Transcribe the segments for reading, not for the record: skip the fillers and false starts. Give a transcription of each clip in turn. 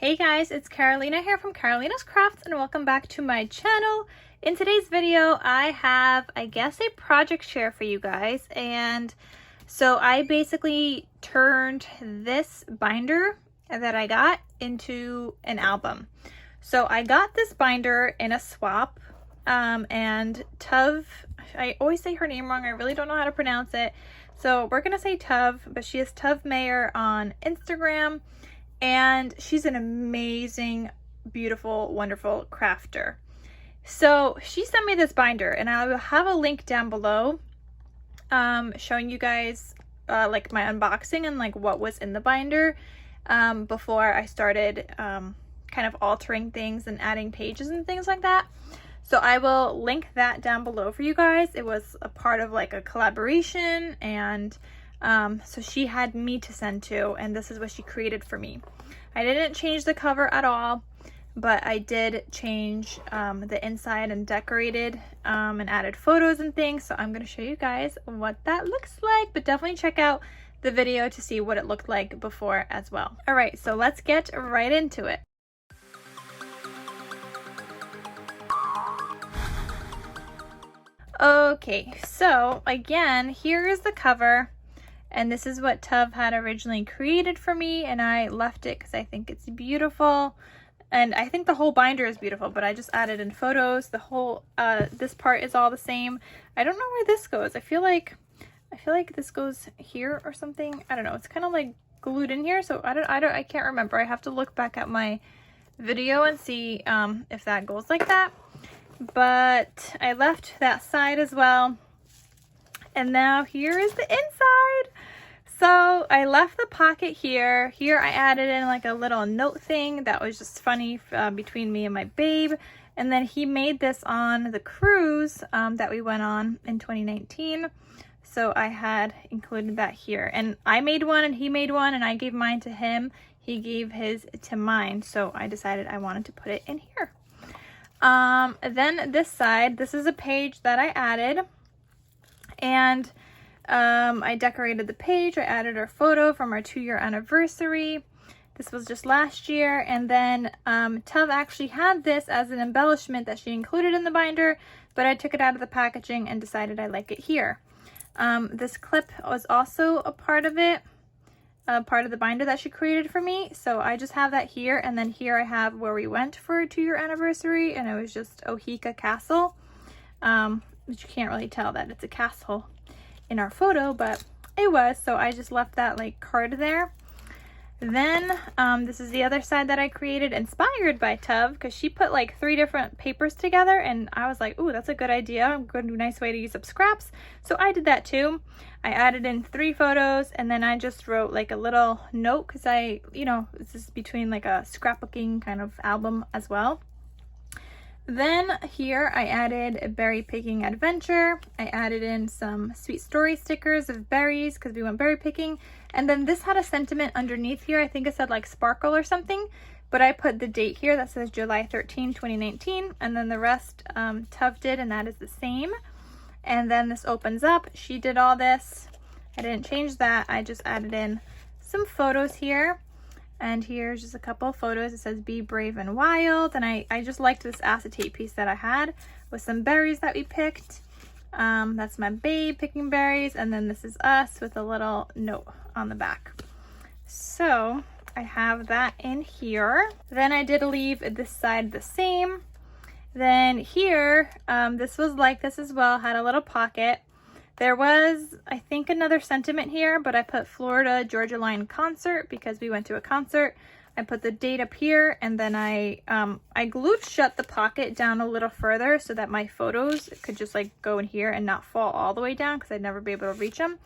Hey guys, it's Carolina here from Carolina's Crafts and welcome back to my channel. In today's video, I have, I guess, a project share for you guys. And so I basically turned this binder that I got into an album. So I got this binder in a swap and Tove, I always say her name wrong, I really don't know how to pronounce it. So we're gonna say Tove, but she is Tove Mayer on Instagram. And she's an amazing, beautiful, wonderful crafter. So she sent me this binder and I will have a link down below showing you guys like my unboxing and like what was in the binder before I started kind of altering things and adding pages and things like that. So I will link that down below for you guys. It was a part of like a collaboration, and so she had me to send to, and this is what she created for me. I didn't change the cover at all, but I did change the inside and decorated and added photos and things. So I'm going to show you guys what that looks like, but definitely check out the video to see what it looked like before as well. All right, so let's get right into it. Okay, so again, here is the cover. And this is what Tove had originally created for me, and I left it because I think it's beautiful. And I think the whole binder is beautiful, but I just added in photos. The whole, this part is all the same. I don't know where this goes. I feel like this goes here or something. I don't know. It's kind of like glued in here, so I can't remember. I have to look back at my video and see if that goes like that. But I left that side as well. And now here is the inside. So I left the pocket here. Here I added in like a little note thing that was just funny between me and my babe. And then he made this on the cruise that we went on in 2019. So I had included that here. And I made one and he made one and I gave mine to him. He gave his to mine. So I decided I wanted to put it in here. Then this side, this is a page that I added. And I decorated the page. I added our photo from our 2-year anniversary. This was just last year. And then Tove actually had this as an embellishment that she included in the binder, but I took it out of the packaging and decided I like it here. This clip was also a part of it, part of the binder that she created for me. So I just have that here. And then here I have where we went for a 2-year anniversary, and it was just Ohika Castle. But you can't really tell that it's a castle in our photo, but it was, so I just left that like card there. Then this is the other side that I created, inspired by Tove, because she put like 3 different papers together, and I was like, ooh, that's a good idea, a good nice way to use up scraps. So I did that too. I added in 3 photos, and then I just wrote like a little note, because this is between like a scrapbooking kind of album as well. Then here I added a berry picking adventure. I added in some sweet story stickers of berries because we went berry picking. And then this had a sentiment underneath here. I think it said like sparkle or something, but I put the date here that says July 13, 2019. And then the rest Tove did, and that is the same. And then this opens up. She did all this. I didn't change that. I just added in some photos here. And here's just a couple of photos. It says be brave and wild. And I just liked this acetate piece that I had with some berries that we picked. That's my babe picking berries. And then this is us with a little note on the back. So I have that in here. Then I did leave this side the same. Then here, this was like this as well, had a little pocket. There was, I think, another sentiment here, but I put Florida Georgia Line concert because we went to a concert. I put the date up here, and then I glued shut the pocket down a little further so that my photos could just like go in here and not fall all the way down because I'd never be able to reach them.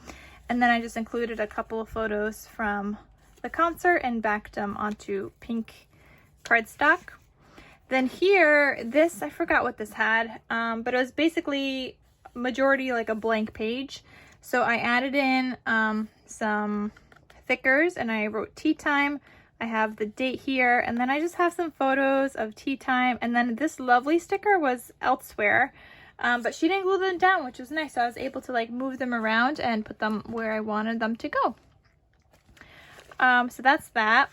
And then I just included a couple of photos from the concert and backed them onto pink cardstock. Then here, this, I forgot what this had, but it was basically majority like a blank page. So I added in some thickers and I wrote tea time. I have the date here, and then I just have some photos of tea time. And then this lovely sticker was elsewhere, but she didn't glue them down, which was nice. So I was able to like move them around and put them where I wanted them to go. So that's that.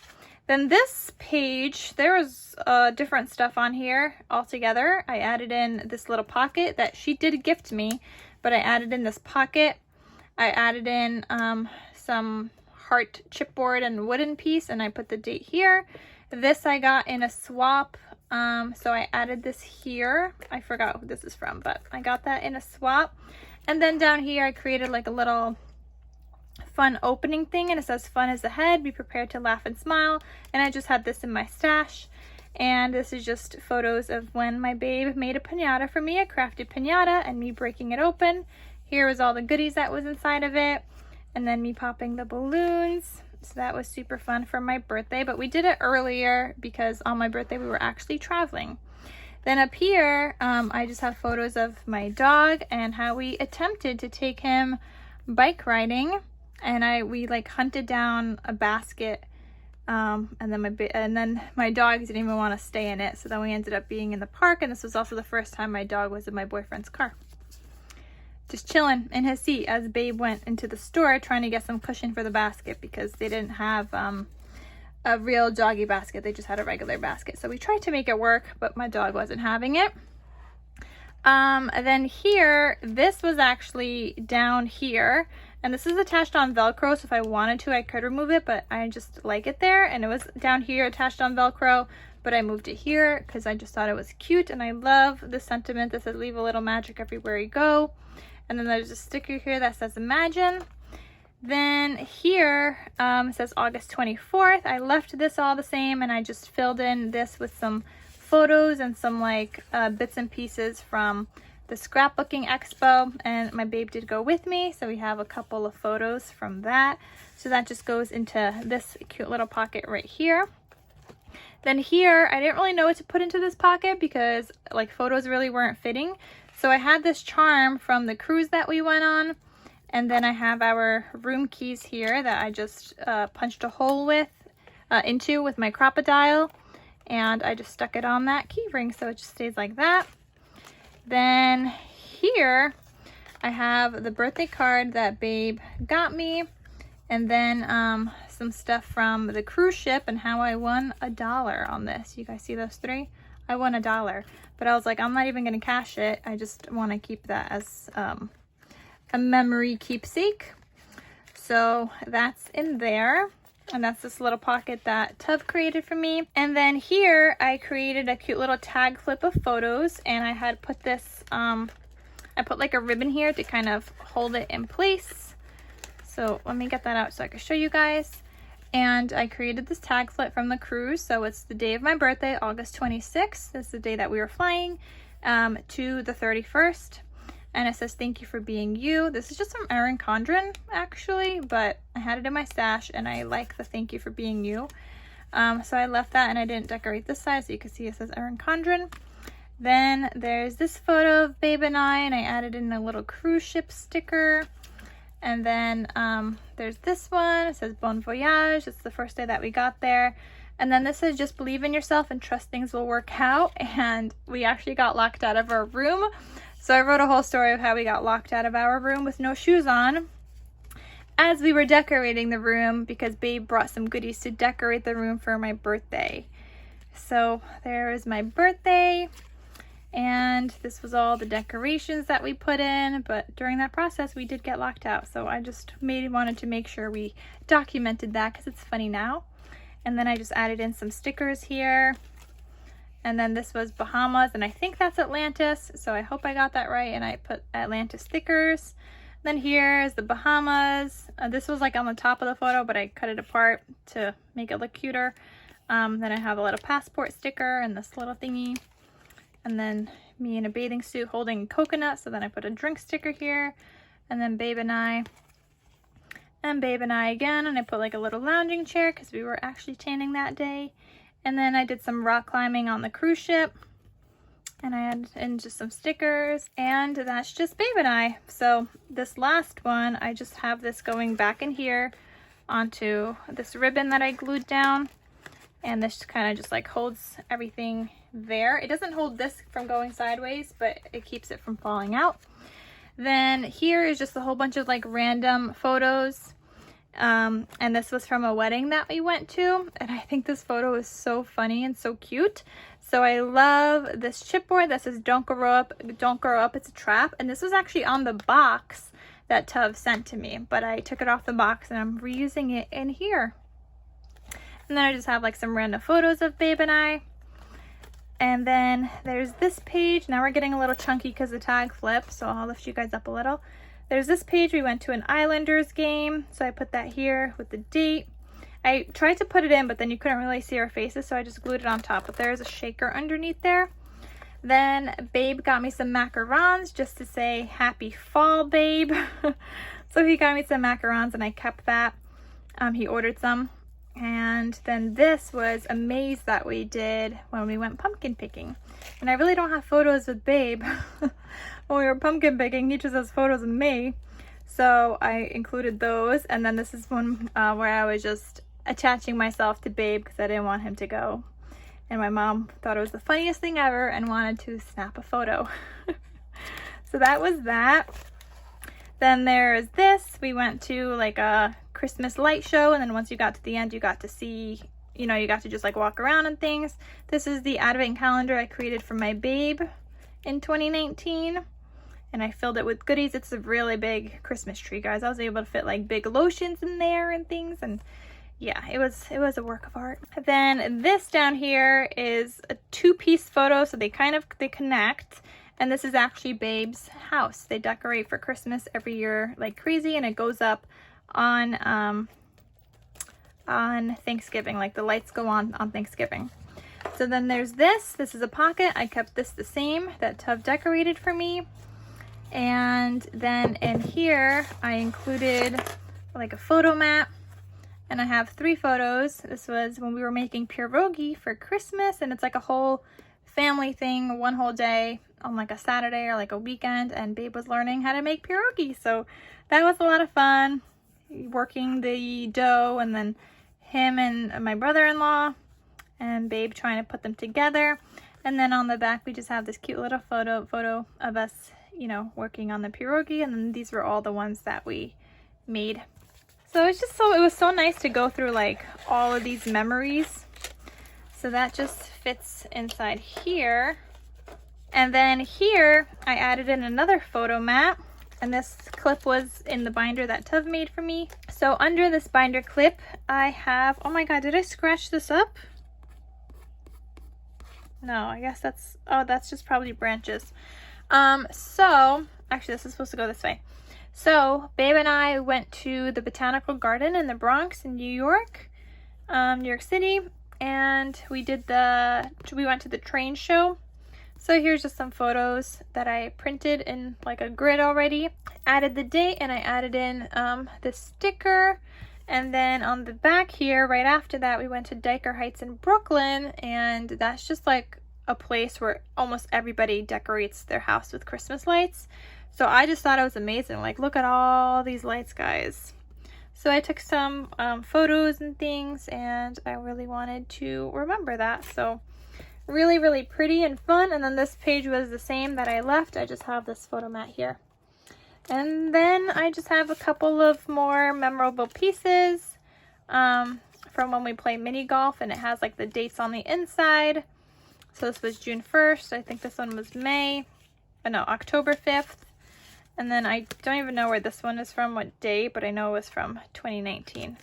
Then this page, there was different stuff on here altogether. I added in this little pocket that she did gift me, but I added in this pocket. I added in some heart chipboard and wooden piece, and I put the date here. This I got in a swap, so I added this here. I forgot who this is from, but I got that in a swap. And then down here I created like a little fun opening thing, and it says fun is ahead, be prepared to laugh and smile. And I just had this in my stash, and this is just photos of when my babe made a piñata for me, a crafted piñata, and me breaking it open. Here was all the goodies that was inside of it, and then me popping the balloons. So that was super fun for my birthday, but we did it earlier because on my birthday we were actually traveling. Then up here I just have photos of my dog and how we attempted to take him bike riding. And we like hunted down a basket, and then my dog didn't even want to stay in it, so then we ended up being in the park. And this was also the first time my dog was in my boyfriend's car, just chilling in his seat as Babe went into the store trying to get some cushion for the basket, because they didn't have a real doggy basket, they just had a regular basket. So we tried to make it work, but my dog wasn't having it. And then here, this was actually down here, and this is attached on Velcro, so if I wanted to I could remove it, but I just like it there. And it was down here attached on Velcro, but I moved it here because I just thought it was cute. And I love the sentiment that says leave a little magic everywhere you go. And then there's a sticker here that says imagine. Then here it says August 24th. I left this all the same, and I just filled in this with some photos and some like bits and pieces from the Scrapbooking Expo, and my babe did go with me, so we have a couple of photos from that. So that just goes into this cute little pocket right here. Then here, I didn't really know what to put into this pocket because like photos really weren't fitting. So I had this charm from the cruise that we went on, and then I have our room keys here that I just punched a hole into with my crocodile, and I just stuck it on that key ring so it just stays like that. Then here I have the birthday card that Babe got me, and then some stuff from the cruise ship and how I won $1 on this. You guys see those three? I won $1, but I was like, I'm not even gonna cash it. I just want to keep that as a memory keepsake. So that's in there. And that's this little pocket that Tove created for me. And then here I created a cute little tag flip of photos, and I had put this, I put like a ribbon here to kind of hold it in place. So let me get that out so I can show you guys. And I created this tag flip from the cruise. So it's the day of my birthday, August 26th. This is the day that we were flying to the 31st. And it says, thank you for being you. This is just from Erin Condren, actually, but I had it in my stash, and I like the thank you for being you. So I left that, and I didn't decorate this side, so you can see it says Erin Condren. Then there's this photo of Babe and I added in a little cruise ship sticker. And then there's this one. It says Bon Voyage. It's the first day that we got there. And then this says just believe in yourself and trust things will work out. And we actually got locked out of our room. So I wrote a whole story of how we got locked out of our room with no shoes on as we were decorating the room, because Babe brought some goodies to decorate the room for my birthday. So there is my birthday, and this was all the decorations that we put in, but during that process we did get locked out. So I just wanted to make sure we documented that because it's funny now. And then I just added in some stickers here. And then this was Bahamas, and I think that's Atlantis, so I hope I got that right, and I put Atlantis stickers. Then here is the Bahamas. This was like on the top of the photo, but I cut it apart to make it look cuter. Then I have a little passport sticker and this little thingy. And then me in a bathing suit holding a coconut, so then I put a drink sticker here. And then Babe and I. And Babe and I again, and I put like a little lounging chair because we were actually tanning that day. And then I did some rock climbing on the cruise ship, and I added in just some stickers, and that's just Babe and I. So this last one, I just have this going back in here onto this ribbon that I glued down, and this kind of just like holds everything there. It doesn't hold this from going sideways, but it keeps it from falling out. Then here is just a whole bunch of like random photos. And this was from a wedding that we went to, and I think this photo is so funny and so cute. So I love this chipboard that says don't grow up, it's a trap. And this was actually on the box that Tove sent to me, but I took it off the box and I'm reusing it in here. And then I just have like some random photos of Babe and I. And then there's this page. Now we're getting a little chunky because the tag flipped, so I'll lift you guys up a little. There's this page. We went to an Islanders game, so I put that here with the date. I tried to put it in, but then you couldn't really see our faces, so I just glued it on top. But there's a shaker underneath there. Then Babe got me some macarons just to say happy fall, Babe. So he got me some macarons and I kept that. He ordered some. And then this was a maze that we did when we went pumpkin picking. And I really don't have photos with Babe. When we were pumpkin picking, he just has photos of me. So I included those. And then this is one where I was just attaching myself to Babe because I didn't want him to go. And my mom thought it was the funniest thing ever and wanted to snap a photo. So that was that. Then there's this. We went to like a Christmas light show, and then once you got to the end, you got to see, you know, you got to just like walk around and things. This is the advent calendar I created for my Babe in 2019. And I filled it with goodies. It's a really big Christmas tree, guys. I was able to fit like big lotions in there and things, and yeah, it was a work of art. Then this down here is a two-piece photo, so they connect. And this is actually Babe's house. They decorate for Christmas every year like crazy, and it goes up on Thanksgiving. Like the lights go on Thanksgiving. So then there's this. This is a pocket. I kept this the same that Tove decorated for me. And then in here, I included like a photo mat. And I have 3 photos. This was when we were making pierogi for Christmas, and it's like a whole family thing, one whole day on like a Saturday or like a weekend, and Babe was learning how to make pierogi. So that was a lot of fun, working the dough, and then him and my brother-in-law and Babe trying to put them together. And then on the back, we just have this cute little photo of us, you know, working on the pierogi. And then these were all the ones that we made. So it's just it was so nice to go through like all of these memories. So that just fits inside here. And then here I added in another photo mat, and this clip was in the binder that Tove made for me. So under this binder clip I have, oh my god, did I scratch this up? No, I guess that's just probably branches. So actually this is supposed to go this way. So Babe and I went to the Botanical Garden in the Bronx in New York City, and we went to the train show. So here's just some photos that I printed in like a grid already. Added the date, and I added in this sticker. And then on the back here, right after that, we went to Dyker Heights in Brooklyn, and that's just like a place where almost everybody decorates their house with Christmas lights. So I just thought it was amazing. Like, look at all these lights, guys. So I took some photos and things, and I really wanted to remember that. So really, really pretty and fun. And then this page was the same that I left. I just have this photo mat here. And then I just have a couple of more memorable pieces from when we play mini golf, and it has like the dates on the inside. So this was June 1st. I think this one was October 5th. And then I don't even know where this one is from, what day, but I know it was from 2019.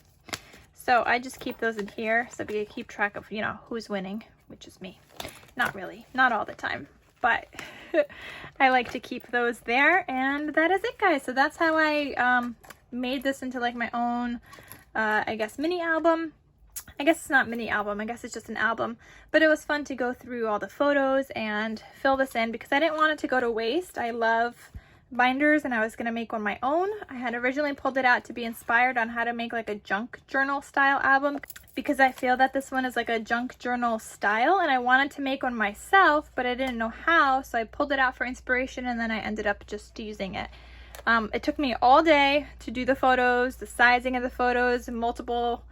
So I just keep those in here so we can keep track of, you know, who's winning, which is me. Not really, not all the time, but I like to keep those there. And that is it, guys. So that's how I made this into like my own, I guess, mini album. I guess it's not mini album, I guess it's just an album, but it was fun to go through all the photos and fill this in because I didn't want it to go to waste. I love binders, and I was going to make one my own. I had originally pulled it out to be inspired on how to make like a junk journal style album because I feel that this one is like a junk journal style, and I wanted to make one myself, but I didn't know how, so I pulled it out for inspiration, and then I ended up just using it. It took me all day to do the photos, the sizing of the photos, multiple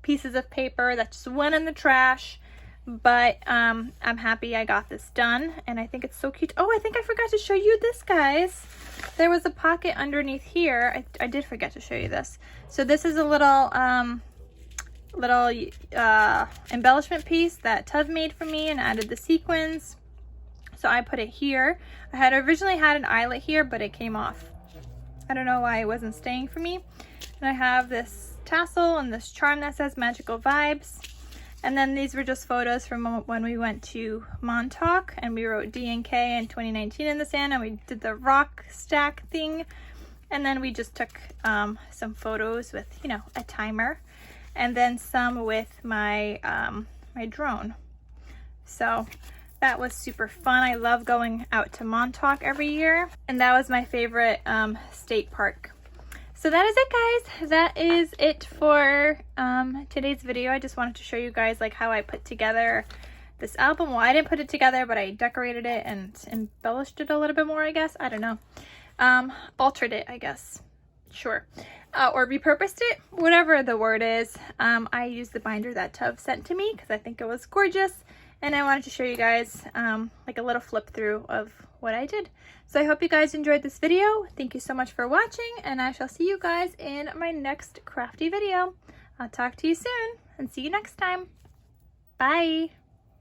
pieces of paper that just went in the trash. but I'm happy I got this done, and I think it's so cute. Oh, I think I forgot to show you this, guys. There was a pocket underneath here. I did forget to show you this. So this is a little embellishment piece that Tove made for me and added the sequins. So I put it here. I had originally had an eyelet here, but it came off. I don't know why it wasn't staying for me. And I have this tassel and this charm that says Magical Vibes. And then these were just photos from when we went to Montauk and we wrote D&K in 2019 in the sand, and we did the rock stack thing. And then we just took some photos with, you know, a timer, and then some with my my drone. So that was super fun. I love going out to Montauk every year, and that was my favorite state park. So that is it, guys. That is it for today's video. I just wanted to show you guys like how I put together this album. Well, I didn't put it together, but I decorated it and embellished it a little bit more, I guess. I don't know. Altered it, I guess. Sure. Or repurposed it, whatever the word is. I used the binder that Tove sent to me because I think it was gorgeous. And I wanted to show you guys like a little flip through of what I did. So I hope you guys enjoyed this video. Thank you so much for watching, and I shall see you guys in my next crafty video. I'll talk to you soon and see you next time. Bye.